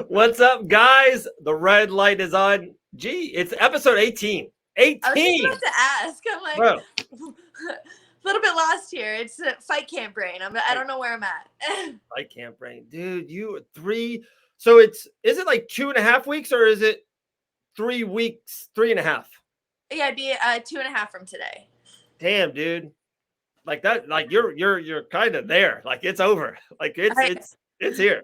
What's up, guys? The red light is on. Gee, it's episode 18. 18! I was just about to ask. I'm like, Bro. a little bit lost here. It's fight camp brain. I don't know where I'm at. Fight camp brain. Dude, you 3. So is it like 2.5 weeks or is it 3 weeks, 3.5? Yeah, it'd be 2.5 from today. Damn, dude. Like that, like you're kind of there. Like it's over. Like it's here.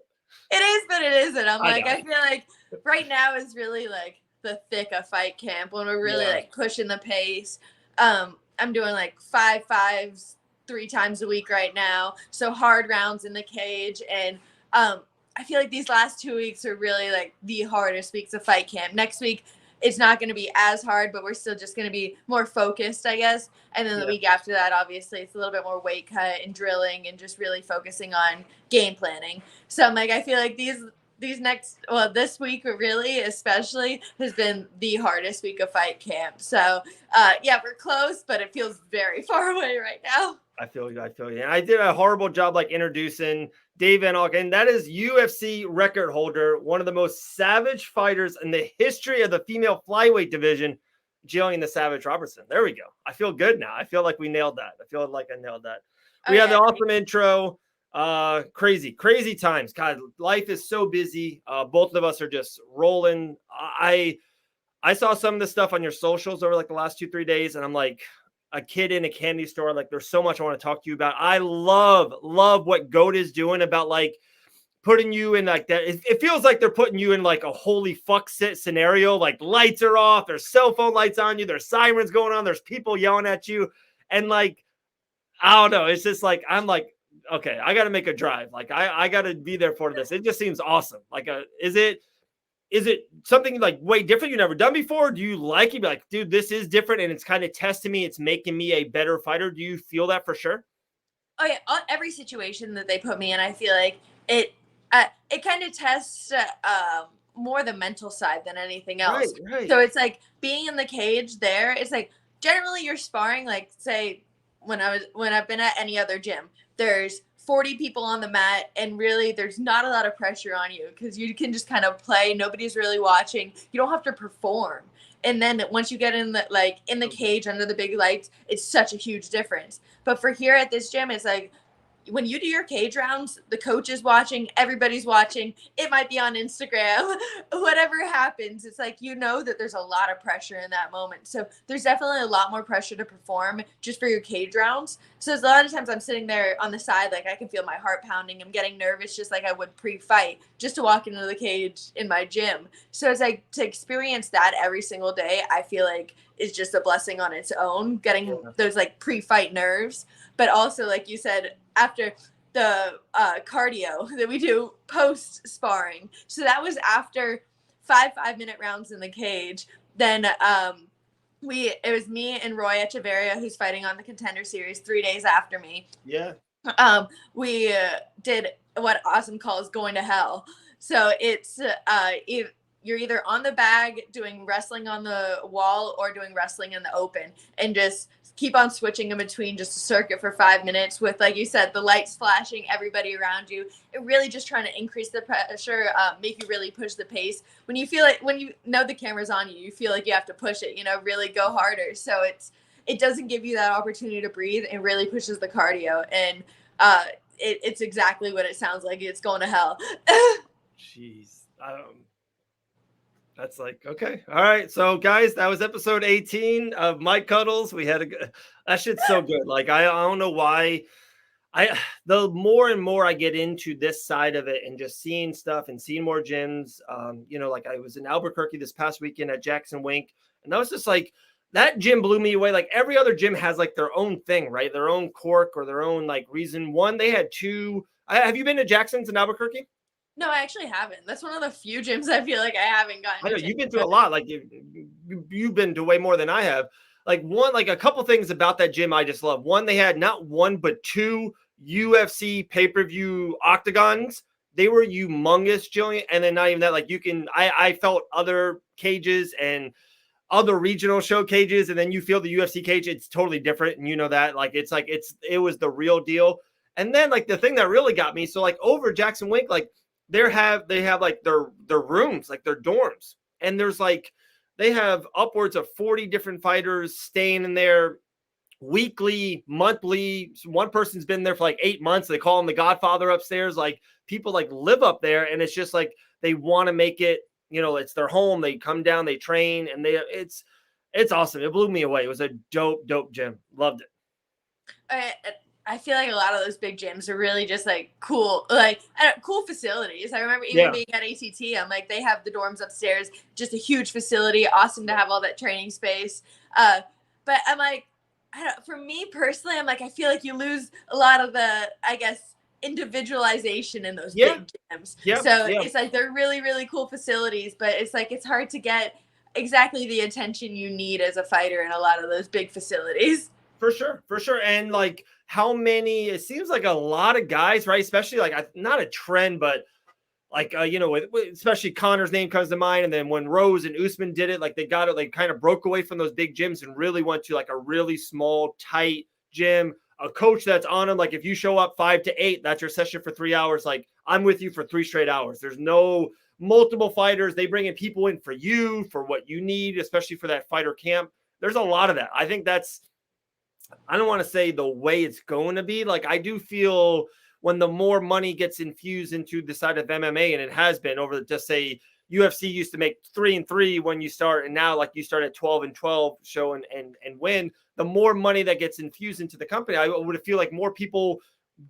It is, but it isn't. I feel like right now is really like the thick of fight camp when we're really like pushing the pace. I'm doing like 5-5s 3 times a week right now. So hard rounds in the cage. And I feel like these last 2 weeks are really like the hardest weeks of fight camp. Next week, it's not going to be as hard, but we're still just going to be more focused, I guess. And then the week after that, obviously, it's a little bit more weight cut and drilling and just really focusing on game planning. So I'm like, I feel like this week really especially has been the hardest week of fight camp. So we're close, but it feels very far away right now. I feel you. And I did a horrible job like introducing Dave Van Auken, and that is UFC record holder, one of the most savage fighters in the history of the female flyweight division, Gillian the Savage Robertson. There we go. I feel good now. I feel like we nailed that. We had the awesome intro. Crazy times. God, life is so busy. Both of us are just rolling. I saw some of the stuff on your socials over like the last 2-3 days, and I'm like, a kid in a candy store. Like, there's so much I want to talk to you about. I love what GOAT is doing about like putting you in like that. It feels like they're putting you in like a holy fuck scenario. Like lights are off. There's cell phone lights on you. There's sirens going on. There's people yelling at you. And like, I don't know. It's just like, I'm like, okay, I got to make a drive. Like I got to be there for this. It just seems awesome. Like, is it something like way different you've never done before? Do you like it? Be like, dude, this is different and it's kind of testing me. It's making me a better fighter. Do you feel that for sure? Oh yeah, every situation that they put me in, I feel like it kind of tests more the mental side than anything else. Right. So it's like being in the cage there. It's like generally you're sparring, like say when I've been at any other gym, there's 40 people on the mat, and really there's not a lot of pressure on you because you can just kind of play. Nobody's really watching. You don't have to perform. And then once you get in the cage under the big lights, it's such a huge difference. But for here at this gym, it's like when you do your cage rounds, the coach is watching, everybody's watching. It might be on Instagram, whatever happens. It's like, you know that there's a lot of pressure in that moment. So there's definitely a lot more pressure to perform just for your cage rounds. So a lot of times I'm sitting there on the side, like I can feel my heart pounding. I'm getting nervous just like I would pre-fight just to walk into the cage in my gym. So it's like to experience that every single day, I feel like is just a blessing on its own, getting those like pre-fight nerves. But also, like you said, after the cardio that we do post sparring. So that was after 5-minute rounds in the cage. Then it was me and Roy Echeverria, who's fighting on the Contender Series 3 days after me. Yeah. We did what Awesome calls going to hell. So it's you're either on the bag doing wrestling on the wall or doing wrestling in the open, and just keep on switching in between just a circuit for 5 minutes with, like you said, the lights flashing, everybody around you. It really just trying to increase the pressure, make you really push the pace. When you feel like, when you know the camera's on you, you feel like you have to push it, really go harder. So it doesn't give you that opportunity to breathe and really pushes the cardio. And it's exactly what it sounds like. It's going to hell. Jeez. That's like, okay. All right. So guys, that was episode 18 of Mic Cuddles. We had that shit's so good. Like, I don't know why the more and more I get into this side of it and just seeing stuff and seeing more gyms, like I was in Albuquerque this past weekend at Jackson Wink, and that was just like, that gym blew me away. Like every other gym has like their own thing, right? Their own quirk or their own like reason. One, they had 2. Have you been to Jackson's in Albuquerque? No, I actually haven't. That's one of the few gyms I feel like I haven't gotten. I know you've been to a lot. Like you've been to way more than I have. Like a couple things about that gym I just love. One, they had not 1 but 2 UFC pay-per-view octagons. They were humongous, Gillian. And then not even that, like I felt other cages and other regional show cages, and then you feel the UFC cage. It's totally different, and you know that. Like it was the real deal. And then like the thing that really got me, so like over Jackson Wink, like they have like their rooms, like their dorms, and there's like they have upwards of 40 different fighters staying in there weekly, monthly. One person's been there for like 8 months. They call him the Godfather upstairs. Like people like live up there, and it's just like they want to make it. It's their home. They come down, they train, and it's awesome. It blew me away. It was a dope gym. Loved it. I feel like a lot of those big gyms are really just like cool, cool facilities. I remember even being at ACT, I'm like, they have the dorms upstairs, just a huge facility, awesome to have all that training space. But I'm like, for me personally, I'm like, I feel like you lose a lot of the, I guess, individualization in those big gyms. It's like they're really, really cool facilities, but it's like it's hard to get exactly the attention you need as a fighter in a lot of those big facilities. For sure. And like how many, it seems like a lot of guys, right? Especially like not a trend, but like, especially Connor's name comes to mind. And then when Rose and Usman did it, like they got it, like kind of broke away from those big gyms and really went to like a really small, tight gym, a coach that's on them. Like if you show up 5 to 8, that's your session for 3 hours. Like I'm with you for 3 straight hours. There's no multiple fighters. They bring in people in for you, for what you need, especially for that fighter camp. There's a lot of that. I think I don't want to say the way it's going to be. Like I do feel when the more money gets infused into the side of MMA, and it has been over, just say UFC used to make 3-3 when you start, and now like you start at 12-12 show and win. The more money that gets infused into the company, I would feel like more people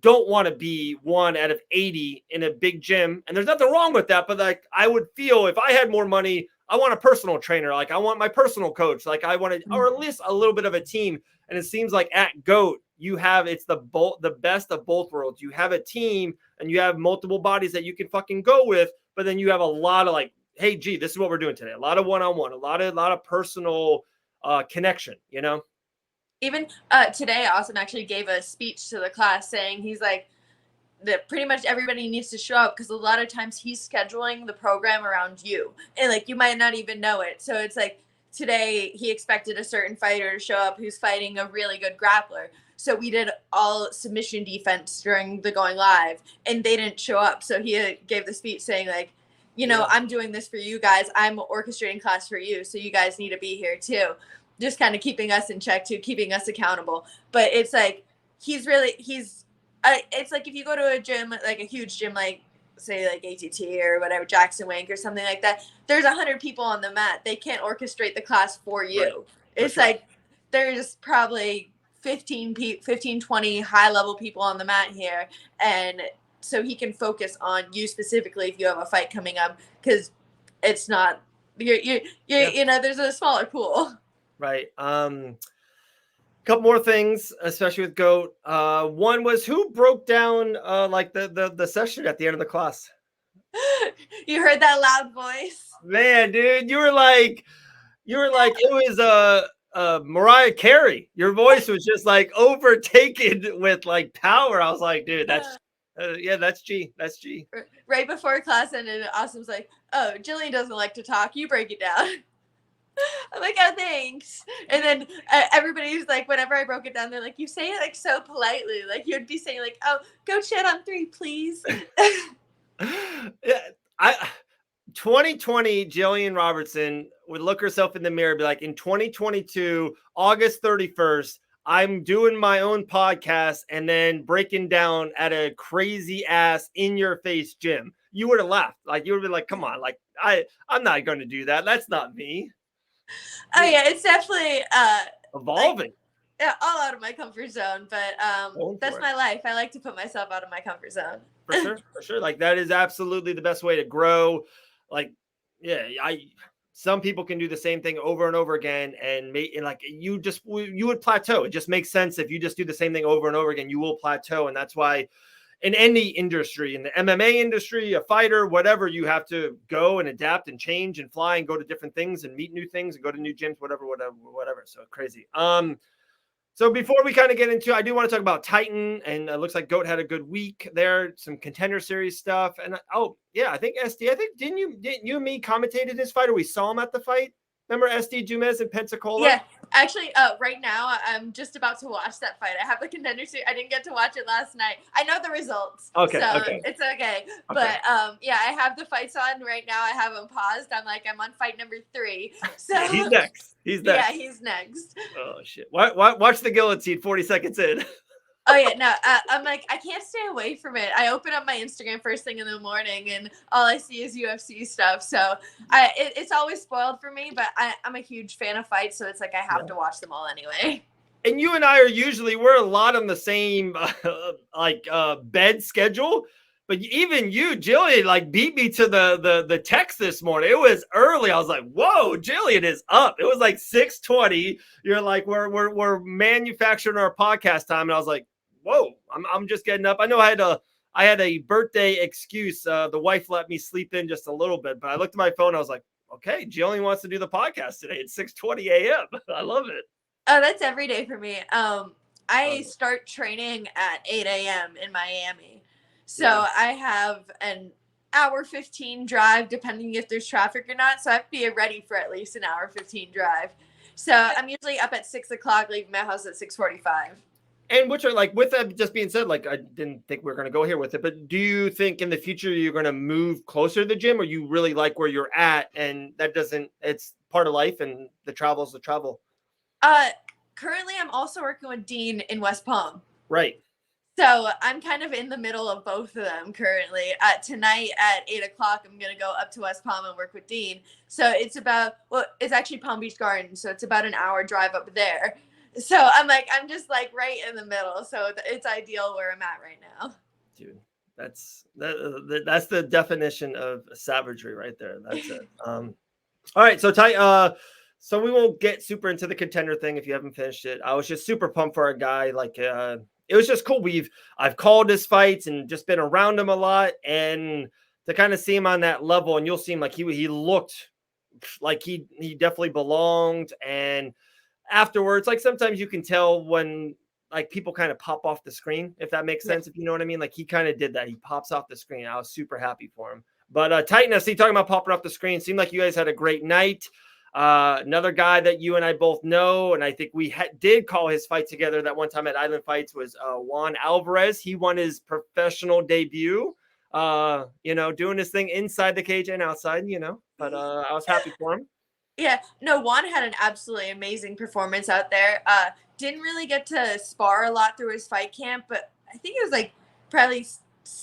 don't want to be 1 out of 80 in a big gym, and there's nothing wrong with that. But like I would feel if I had more money, I want a personal trainer, like I want my personal coach, like I wanted, or at least a little bit of a team. And it seems like at GOAT, it's the best of both worlds. You have a team and you have multiple bodies that you can fucking go with, but then you have a lot of like, hey, gee, this is what we're doing today. A lot of one-on-one, a lot of personal connection, Even today, Austin actually gave a speech to the class saying he's like, that pretty much everybody needs to show up because a lot of times he's scheduling the program around you. And like, you might not even know it. So it's like, today he expected a certain fighter to show up who's fighting a really good grappler. So we did all submission defense during the going live and they didn't show up. So he gave the speech saying like, I'm doing this for you guys. I'm orchestrating class for you. So you guys need to be here too. Just kind of keeping us in check too, keeping us accountable. But it's like, it's like if you go to a gym, like a huge gym, like say like ATT or whatever, Jackson Wink or something like that, there's 100 people on the mat. They can't orchestrate the class for you. Right. It's like there's probably 15, 20 high level people on the mat here. And so he can focus on you specifically if you have a fight coming up, because it's not, there's a smaller pool. Right. Couple more things, especially with GOAT. One was who broke down like the session at the end of the class. You heard that loud voice, man, dude. You were like it was Mariah Carey. Your voice was just like overtaken with like power. I was like, dude, that's that's G. That's G. Right before class ended, Austin's like, "Oh, Gillian doesn't like to talk. You break it down." I'm like, "Oh, thanks." And then everybody's like, whenever I broke it down, they're like, "You say it like so politely, like you'd be saying like, oh, go chat on 3, please." 2020 Gillian Robertson would look herself in the mirror and be like, in 2022, August 31st, I'm doing my own podcast and then breaking down at a crazy ass in your face gym. You would have laughed. Like you would have been like, come on, like I'm not going to do that. That's not me. Oh yeah, it's definitely evolving. All out of my comfort zone, but that's my life. I like to put myself out of my comfort zone. For sure. Like that is absolutely the best way to grow. Like, some people can do the same thing over and over again and like you would plateau. It just makes sense. If you just do the same thing over and over again, you will plateau. And that's why in any industry, in the MMA industry, a fighter, whatever, you have to go and adapt and change and fly and go to different things and meet new things and go to new gyms, whatever. So crazy. So before we kind of get into, I do want to talk about Titan, and it looks like GOAT had a good week there, some Contender Series stuff. And I think SD, didn't you and me commentated his fight, or we saw him at the fight? Remember SD Jumez in Pensacola? Yeah, actually, right now I'm just about to watch that fight. I have the contender series. I didn't get to watch it last night. I know the results, Okay, so okay. it's okay. Okay. But yeah, I have the fights on right now. I have them paused. I'm on fight number 3. So Yeah, he's next. He's next. yeah, he's next. Oh shit! Watch the guillotine 40 seconds in. Oh yeah, no, I'm like I can't stay away from it. I open up my Instagram first thing in the morning, and all I see is UFC stuff. So it's always spoiled for me. But I'm a huge fan of fights, so it's like I have to watch them all anyway. And you and I are we're a lot on the same bed schedule. But even you, Gillian, like beat me to the text this morning. It was early. I was like, "Whoa, Gillian is up." It was like 6:20. You're like, "We're manufacturing our podcast time," and I was like, "Whoa, I'm just getting up." I know I had a birthday excuse. The wife let me sleep in just a little bit, but I looked at my phone. I was like, "Okay, Gillian wants to do the podcast today at 6:20 a.m." I love it. Oh, that's every day for me. I start training at 8 a.m. in Miami. So I have an hour 15 drive, depending if there's traffic or not. So I have to be ready for at least an hour 15 drive. So I'm usually up at 6 o'clock, leaving my house at 6:45. And which are like, with that just being said, like I didn't think we are going to go here with it, but do you think in the future you're going to move closer to the gym, or you really like where you're at and it's part of life and the travel is the travel? Currently I'm also working with Dean in West Palm. Right. So I'm kind of in the middle of both of them currently. Tonight at 8 o'clock, I'm going to go up to West Palm and work with Dean. So it's actually Palm Beach Gardens. So it's about an hour drive up there. So I'm just like right in the middle. So it's ideal where I'm at right now. Dude, that's the definition of savagery right there. That's it. All right. So so we won't get super into the contender thing if you haven't finished it. I was just super pumped for a guy. Like, it was just cool. I've called his fights and just been around him a lot, and to kind of see him on that level, and you'll see him like he looked like he definitely belonged. And afterwards, like sometimes you can tell when like people kind of pop off the screen, if that makes sense, if you know what I mean. Like he kind of did that. He pops off the screen. I was super happy for him. But Titan FC, talking about popping off the screen, seemed like you guys had a great night. Another guy that you and I both know, and I think we did call his fight together that one time at Island Fights, was Juan Alvarez. He won his professional debut, doing his thing inside the cage and outside, but I was happy for him. Yeah, no, Juan had an absolutely amazing performance out there. Didn't really get to spar a lot through his fight camp, but I think it was like probably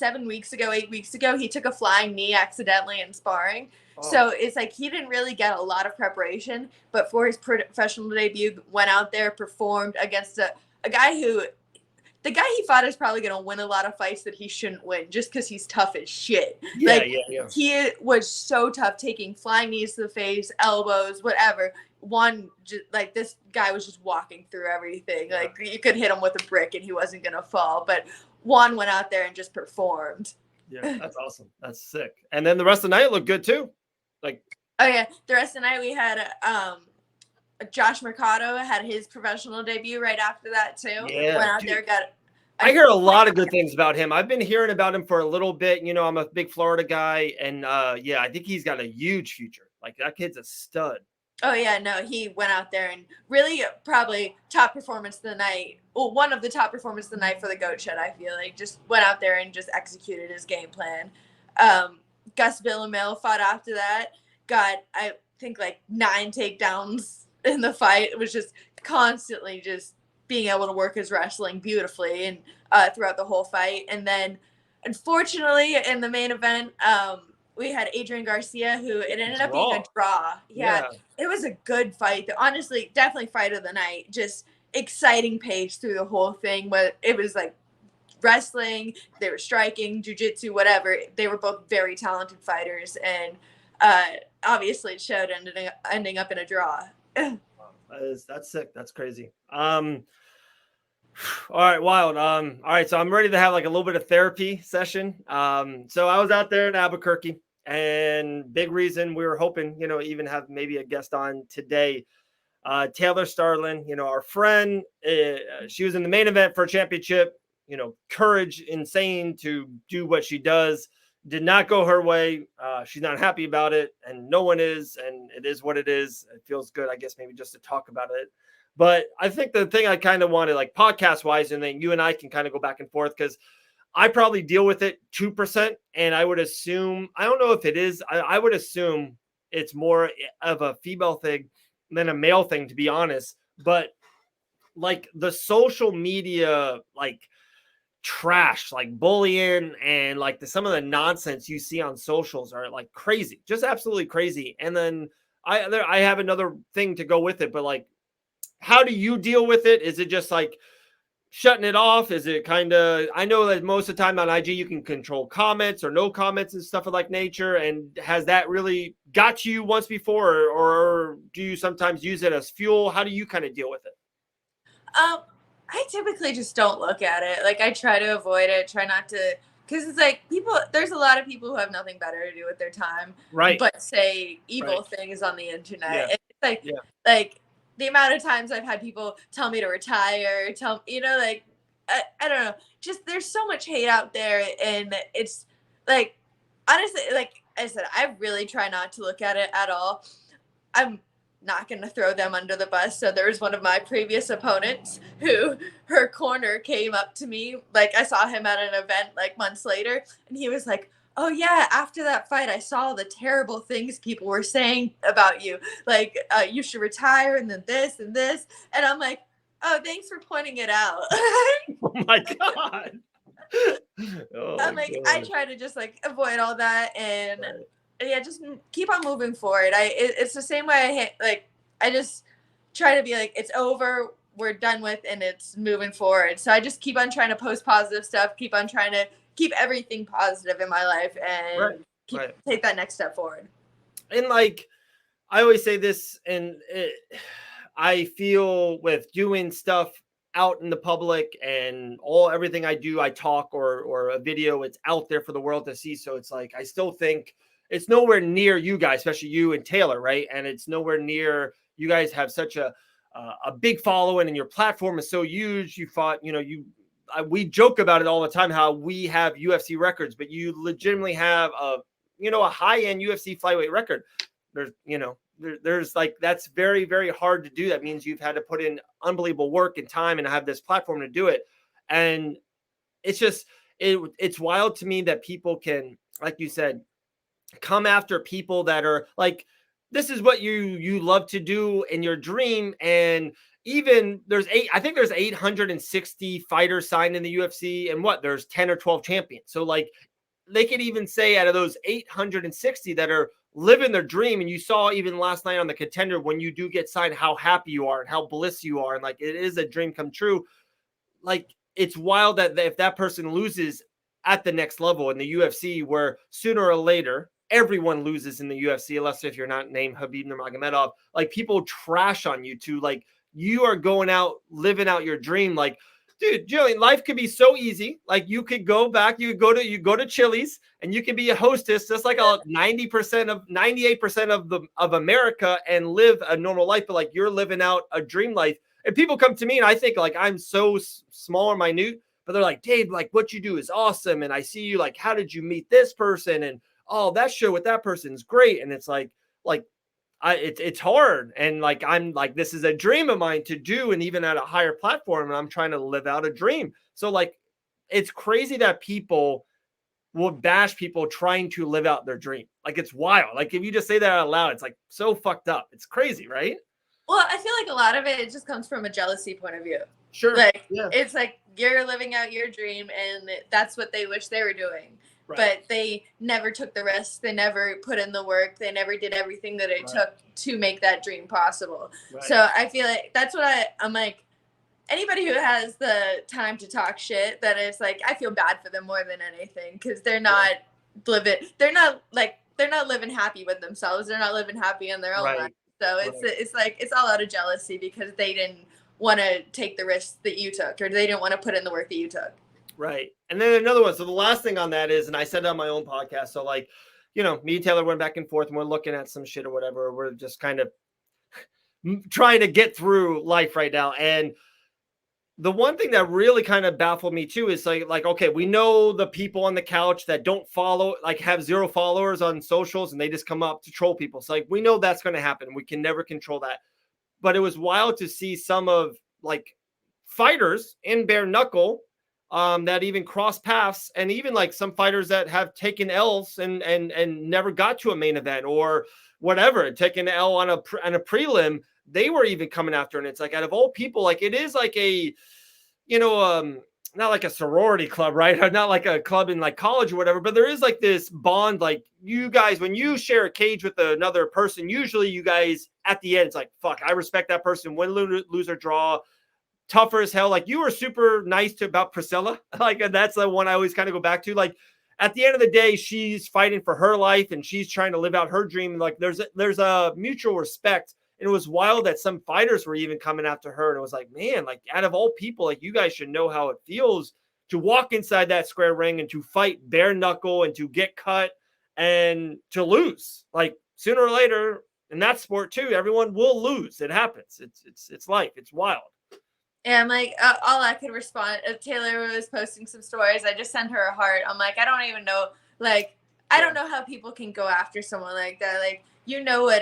8 weeks ago, he took a flying knee accidentally in sparring. Oh. So it's like he didn't really get a lot of preparation, but for his professional debut, went out there, performed against a guy who, the guy he fought is probably going to win a lot of fights that he shouldn't win just because he's tough as shit. Yeah. He was so tough, taking flying knees to the face, elbows, whatever. This guy was just walking through everything. Yeah. Like you could hit him with a brick and he wasn't going to fall. But Juan went out there and just performed. Yeah, that's awesome. That's sick. And then the rest of the night looked good too. The rest of the night we had Josh Mercado had his professional debut right after that too. Yeah, went out there, I hear a lot of good things about him. I've been hearing about him for a little bit. I'm a big Florida guy, and I think he's got a huge future. Like that kid's a stud. Oh yeah, no, he went out there and really probably top performance of the night. Well, one of the top performances of the night for the Goat Shed, I feel like. Just went out there and just executed his game plan. Gus Villamil fought after that. Got, I think, like 9 takedowns in the fight. It was just constantly just being able to work his wrestling beautifully and throughout the whole fight. And then, unfortunately, in the main event, we had Adrian Garcia, who it ended up being a draw. Yeah, it was a good fight. Honestly, definitely fight of the night. Just exciting pace through the whole thing. But it was like wrestling, they were striking, jiu-jitsu, whatever. They were both very talented fighters, and obviously it showed ending up in a draw. That's sick. That's crazy. All right, wild. All right, so I'm ready to have like a little bit of therapy session. So I was out there in Albuquerque, and big reason we were hoping, even have maybe a guest on today. Taylor Starlin, our friend, she was in the main event for a championship. Courage, insane to do what she does. did not go her way. She's not happy about it, and no one is, and it is what it is. It feels good, I guess, maybe just to talk about it. But I think the thing I kind of wanted, like podcast wise, and then you and I can kind of go back and forth, because I probably deal with it 2%. And I would assume, I don't know if it is, I would assume it's more of a female thing than a male thing, to be honest. But like the social media, like trash, like bullying, and like some of the nonsense you see on socials are like crazy, just absolutely crazy. And then I have another thing to go with it, but like, how do you deal with it? Is it just like shutting it off? Is it kind of, I know that most of the time on IG you can control comments or no comments and stuff of like nature. And has that really got you once before, or do you sometimes use it as fuel? How do you kind of deal with it? I typically just don't look at it. Like I try to avoid it, try not to, because it's like there's a lot of people who have nothing better to do with their time, Right. but say evil things on the internet. Yeah. And it's like the amount of times I've had people tell me to retire, like, I don't know, just there's so much hate out there, and it's like, honestly, like I said, I really try not to look at it at all. I'm not going to throw them under the bus. So there was one of my previous opponents who her corner came up to me. Like I saw him at an event like months later, and he was like, "Oh yeah, after that fight, I saw the terrible things people were saying about you. Like you should retire, and then this and this." And I'm like, "Oh, thanks for pointing it out." Oh my God. Oh, I'm like, God. I try to just like avoid all that, and yeah, just keep on moving forward. It's the same way I just try to be like, it's over, we're done with, and it's moving forward. So I just keep on trying to post positive stuff, keep on trying to keep everything positive in my life, and take that next step forward. And like, I always say this, and I feel with doing stuff out in the public and everything I do, I talk or a video, it's out there for the world to see. So it's like, I still think it's nowhere near you guys, especially you and Taylor, right? And it's nowhere near, you guys have such a big following, and your platform is so huge. You fought, we joke about it all the time, how we have UFC records, but you legitimately have a high-end UFC flyweight record. There's like, that's very, very hard to do. That means you've had to put in unbelievable work and time and have this platform to do it. And it's just, it's wild to me that people can, like you said, come after people that are like, this is what you love to do in your dream. And even I think there's 860 fighters signed in the UFC, and there's 10 or 12 champions. So like, they could even say out of those 860 that are living their dream, and you saw even last night on the Contender, when you do get signed, how happy you are and how bliss you are, and like, it is a dream come true. Like, it's wild that if that person loses at the next level in the UFC, where sooner or later everyone loses in the UFC, unless if you're not named Khabib Nurmagomedov, like, people trash on you too. Like, you are going out, living out your dream. Like, dude, Gillian, life could be so easy. Like, you could go back, you go to Chili's, and you can be a hostess, just like 98% of America, and live a normal life. But like, you're living out a dream life. And people come to me, and I think like I'm so small or minute, but they're like, Dave, like, what you do is awesome. And I see you, like, how did you meet this person? And oh, that show with that person is great. And it's like it's hard. And like, I'm like, this is a dream of mine to do, and even at a higher platform, and I'm trying to live out a dream. So like, it's crazy that people will bash people trying to live out their dream. Like, it's wild. Like, if you just say that out loud, it's like so fucked up. It's crazy, right? Well, I feel like a lot of it just comes from a jealousy point of view. Sure. Like, it's like you're living out your dream, and that's what they wish they were doing. Right. But they never took the risk. They never put in the work. They never did everything that it took to make that dream possible. Right. So I feel like that's what I'm like, anybody who has the time to talk shit, that is like, I feel bad for them more than anything, because they're not living happy with themselves. They're not living happy in their own life. So it's like, it's all out of jealousy, because they didn't want to take the risks that you took, or they didn't want to put in the work that you took. Right. And then another one. So the last thing on that is, and I said it on my own podcast, so like, me and Taylor went back and forth, and we're looking at some shit or whatever. We're just kind of trying to get through life right now. And the one thing that really kind of baffled me too is like okay, we know the people on the couch that don't follow, like have 0 followers on socials, and they just come up to troll people. So like we know that's going to happen. We can never control that. But it was wild to see some of like fighters in bare knuckle that even cross paths, and even like some fighters that have taken L's and never got to a main event or whatever, taken an L on a prelim. They were even coming after, and it's like out of all people, like it is like a, you know, not like a sorority club, right? Or not like a club in like college or whatever, but there is like this bond. Like you guys, when you share a cage with another person, usually you guys at the end, it's like, fuck, I respect that person. Win, lose, or draw, tougher as hell. Like you were super nice to about Priscilla. Like, and that's the one I always kind of go back to. Like at the end of the day, she's fighting for her life and she's trying to live out her dream. Like there's a mutual respect. And it was wild that some fighters were even coming after her. And it was like, man, like out of all people, like you guys should know how it feels to walk inside that square ring and to fight bare knuckle and to get cut and to lose. Like sooner or later in that sport too, everyone will lose. It happens. It's life. It's wild. And I'm like, all I could respond, Taylor was posting some stories. I just sent her a heart. I'm like, I don't even know. Like, I don't know how people can go after someone like that. Like, you know what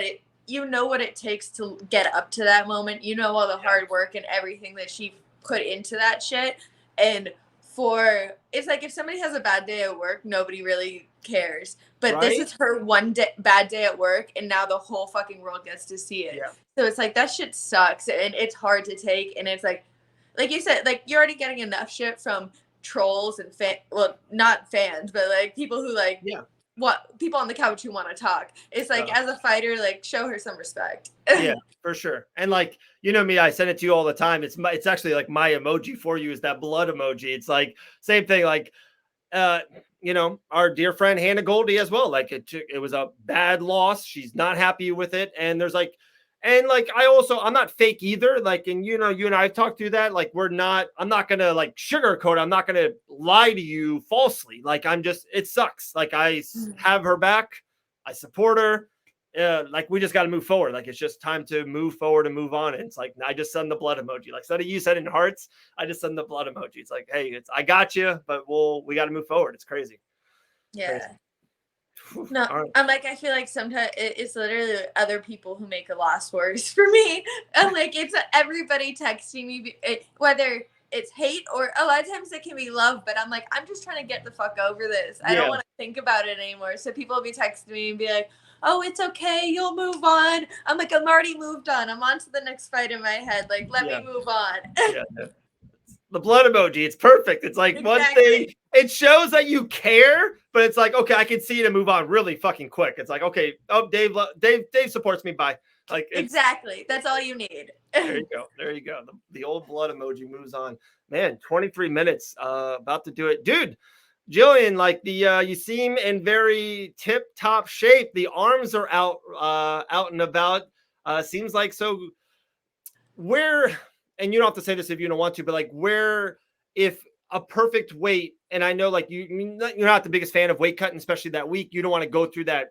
it takes to get up to that moment. You know all the hard work and everything that she put into that shit. And it's like if somebody has a bad day at work, nobody really cares. But this is her one bad day at work, and now the whole fucking world gets to see it. Yeah. So it's like that shit sucks, and it's hard to take. And it's like you said, like you're already getting enough shit from trolls and not fans, but like people who like what people on the couch who want to talk. It's like as a fighter, like show her some respect. Yeah, for sure. And like, you know me, I send it to you all the time. It's actually like my emoji for you is that blood emoji. It's like same thing. Like, you know, our dear friend Hannah Goldie as well. Like it was a bad loss. She's not happy with it. And there's like, and like, I'm not fake either. Like, and you know, you and I have talked through that. Like, I'm not going to like sugarcoat. I'm not going to lie to you falsely. Like, it sucks. Like I have her back. I support her. Like we just got to move forward. Like it's just time to move forward and move on. And it's like, I just send the blood emoji. Like you said in hearts, I just send the blood emoji. It's like, hey, I got you, but we got to move forward. It's crazy. Yeah. Crazy. No, right. I'm like, I feel like sometimes it's literally other people who make a loss worse for me. And like, it's everybody texting me, whether it's hate or a lot of times it can be love, but I'm like, I'm just trying to get the fuck over this. I don't want to think about it anymore. So people will be texting me and be like, oh, it's okay, you'll move on. I'm like, I'm already moved on. I'm on to the next fight in my head. Like, let me move on. The blood emoji, it's perfect. It's like one thing, it shows that you care, but it's like, okay, I can see it and move on really fucking quick. It's like, okay, oh, Dave supports me, bye. Like exactly, that's all you need. There you go. The old blood emoji moves on. Man, 23 minutes, about to do it, dude. Gillian, like you seem in very tip-top shape. The arms are out and about. Seems like so. Where, and you don't have to say this if you don't want to, but like where, if a perfect weight, and I know like you're not the biggest fan of weight cutting, especially that week. You don't want to go through that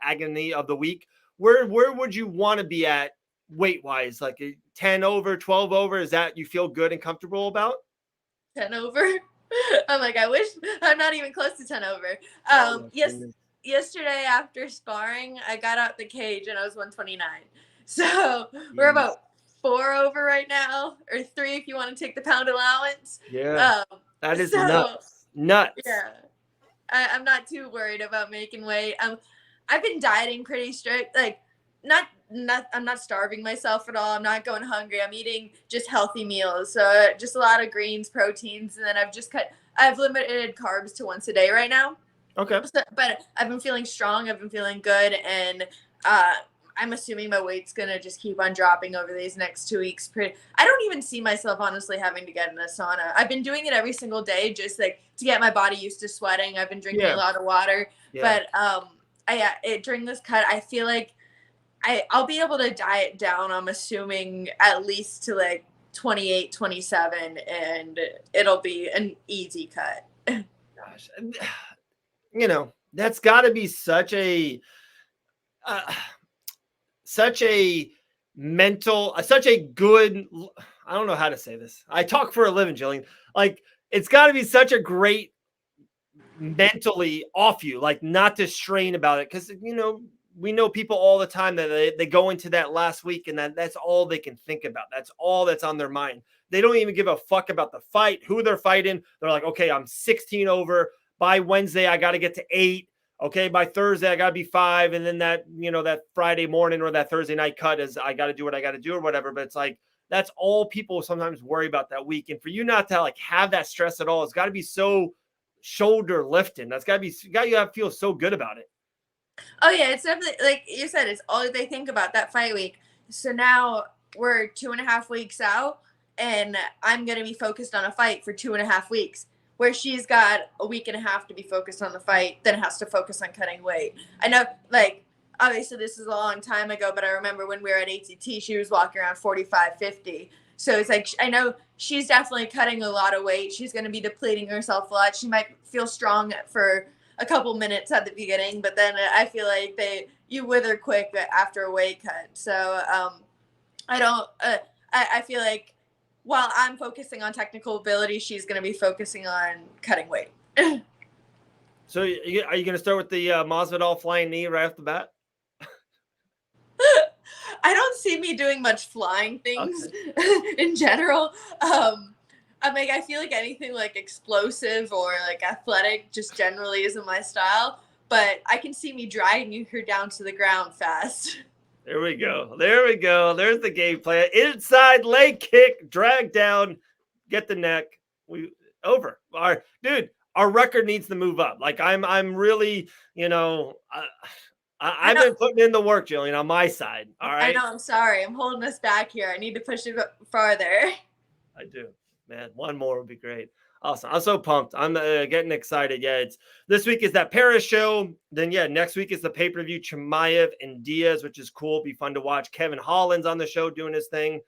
agony of the week. Where would you want to be at weight wise? Like a 10 over, 12 over? Is that you feel good and comfortable about? 10 over. I'm like, I wish I'm not even close to 10 over. Yesterday after sparring, I got out the cage and I was 129. So we're about 4 over right now, or 3 if you want to take the pound allowance. Yeah, that is nuts. Yeah, I'm not too worried about making weight. I've been dieting pretty strict. Like, I'm not starving myself at all. I'm not going hungry. I'm eating just healthy meals. So just a lot of greens, proteins, and then I've limited carbs to once a day right now. Okay. So, but I've been feeling strong. I've been feeling good, and I'm assuming my weight's gonna just keep on dropping over these next 2 weeks. I don't even see myself honestly having to get in a sauna. I've been doing it every single day, just like to get my body used to sweating. I've been drinking a lot of water, but during this cut, I feel like I'll be able to diet down. I'm assuming at least to like 28, 27, and it'll be an easy cut. Gosh, you know, that's got to be such a mental, such a good, I don't know how to say this. I talk for a living, Jillian. Like, it's got to be such a great mentally off you, like not to strain about it. Cause we know people all the time that they go into that last week and that's all they can think about. That's all that's on their mind. They don't even give a fuck about the fight, who they're fighting. They're like, okay, I'm 16 over. By Wednesday, I got to get to 8. Okay, by Thursday, I got to be 5. And then that Friday morning or that Thursday night cut is I got to do what I got to do or whatever. But it's like, that's all people sometimes worry about that week. And for you not to like have that stress at all, it's got to be so shoulder lifting. That's got to be, you got to feel so good about it. Oh yeah, it's definitely like you said, it's all they think about that fight week. So now we're 2.5 weeks out and I'm gonna be focused on a fight for 2.5 weeks. Where she's got a week and a half to be focused on the fight, then has to focus on cutting weight. I know, like, obviously this is a long time ago, but I remember when we were at ATT, she was walking around 45, 50. So it's like, I know she's definitely cutting a lot of weight. She's going to be depleting herself a lot. She might feel strong for a couple minutes at the beginning, but then I feel like you wither quick after a weight cut. So I feel like while I'm focusing on technical ability, she's going to be focusing on cutting weight. So are you going to start with the Masvidal flying knee right off the bat? I don't see me doing much flying things in general. I feel like anything like explosive or like athletic just generally isn't my style, but I can see me dragging her down to the ground fast. There we go. There's the game plan. Inside leg kick, drag down, get the neck. Over. Our record needs to move up. Like I'm really, I've been putting in the work, Gillian, on my side. All right. I know. I'm sorry. I'm holding us back here. I need to push it farther. I do, man. One more would be great. Awesome. I'm so pumped. I'm getting excited. Yeah, this week is that Paris show. Then next week is the pay-per-view Chimaev and Diaz, which is cool. Be fun to watch. Kevin Holland's on the show doing his thing.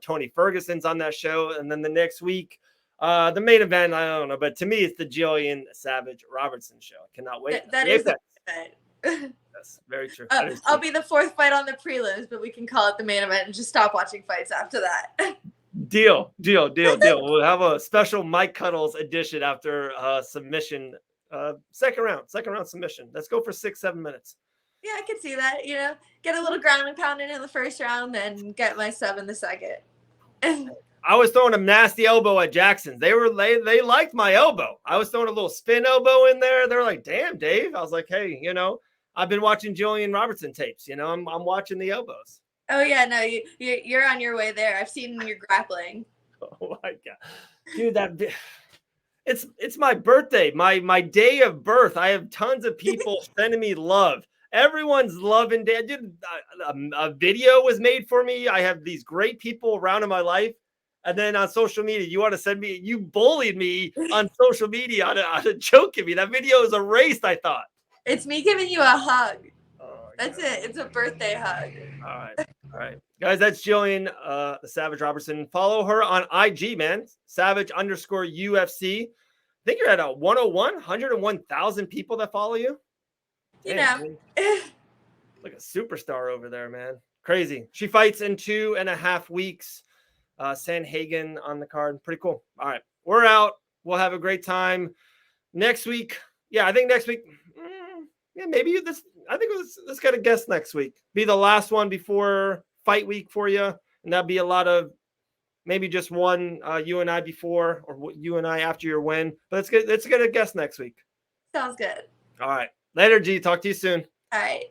Tony Ferguson's on that show. And then the next week, the main event, I don't know, but to me, it's the Gillian Savage Robertson show. I cannot wait. That is the main event. That's very true. I'll be the 4th fight on the prelims, but we can call it the main event and just stop watching fights after that. Deal. We'll have a special Mic Cuddles edition after submission, second round submission. Let's go for 6-7 minutes. Yeah, I could see that. Get a little ground and pound in the first round, then get my sub in the second. I was throwing a nasty elbow at Jackson's. They liked my elbow. I was throwing a little spin elbow in there. They're like, "Damn, Dave." I was like, "Hey, I've been watching Gillian Robertson tapes. I'm watching the elbows." Oh yeah, no, you're on your way there. I've seen your grappling. Oh my god, dude, it's my birthday, my day of birth. I have tons of people sending me love. Everyone's loving Dad. Dude, a video was made for me. I have these great people around in my life. And then on social media, you bullied me on social media on a joke at me. That video is erased, I thought. It's me giving you a hug. Oh, that's it. It's a birthday hug. All right. Guys, that's Gillian, the Savage Robertson. Follow her on IG, man. Savage_UFC. I think you're at a 101,000 people that follow you. Damn, like a superstar over there, man. Crazy. She fights in 2.5 weeks. Sanhagen on the card. Pretty cool. All right. We're out. We'll have a great time. Next week. Yeah, I think next week. Maybe this. I think let's get a guest next week. Be the last one before fight week for you. And that'll be a lot of maybe just one you and I before or you and I after your win. But let's get a guest next week. Sounds good. All right. Later, G. Talk to you soon. All right.